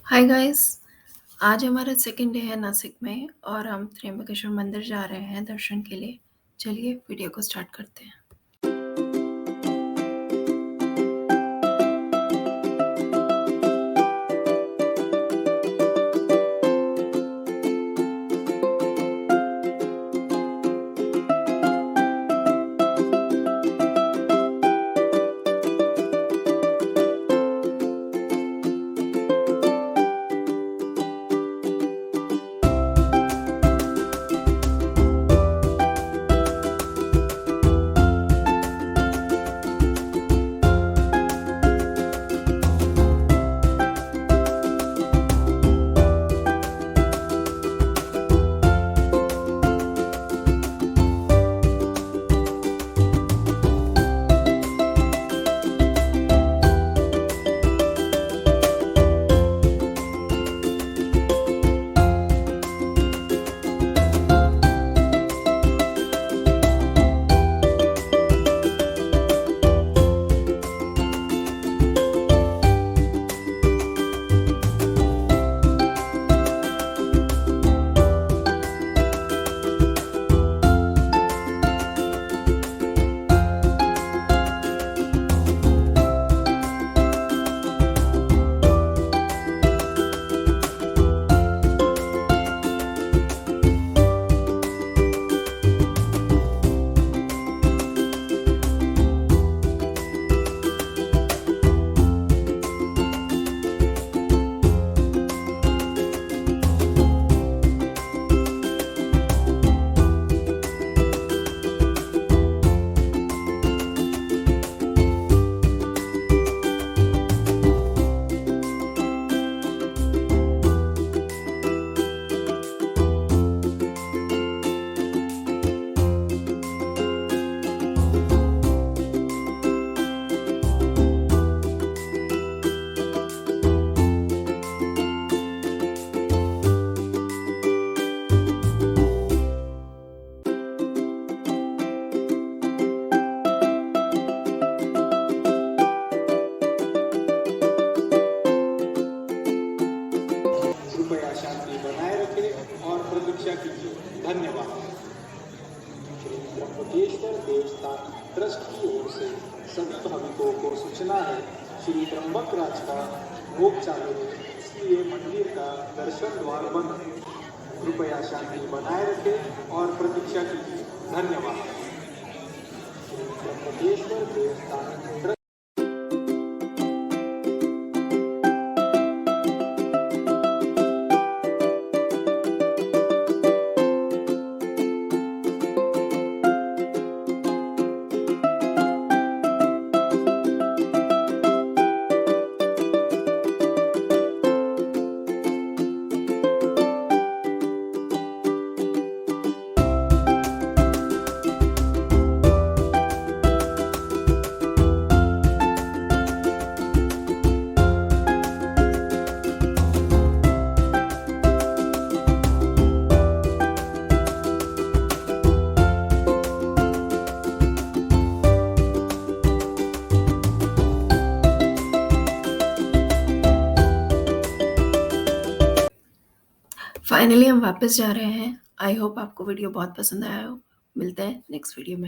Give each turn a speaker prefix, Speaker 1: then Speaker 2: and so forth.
Speaker 1: Hi guys. आज हमारा second day है नासिक में और हम त्र्यंबकेश्वर मंदिर जा रहे हैं दर्शन के लिए। चलिए वीडियो को स्टार्ट करते हैं।
Speaker 2: कृपया शांति बनाए रखें और प्रतीक्षा कीजिए। धन्यवाद। श्री त्र्यंबकेश्वर देवस्थान ट्रस्ट की ओर से सभी भाविकों को सूचना है, श्री त्र्यंबक राज का भोग चालू है, इसलिए मंदिर का दर्शन द्वार बंद है। कृपया शांति बनाए रखें और प्रतीक्षा कीजिए। धन्यवाद। श्री त्र्यंबकेश्वर देवस्थान ट्रस्ट।
Speaker 1: फाइनली हम वापस जा रहे हैं। आई होप आपको वीडियो बहुत पसंद आया हो। मिलते हैं नेक्स्ट वीडियो में।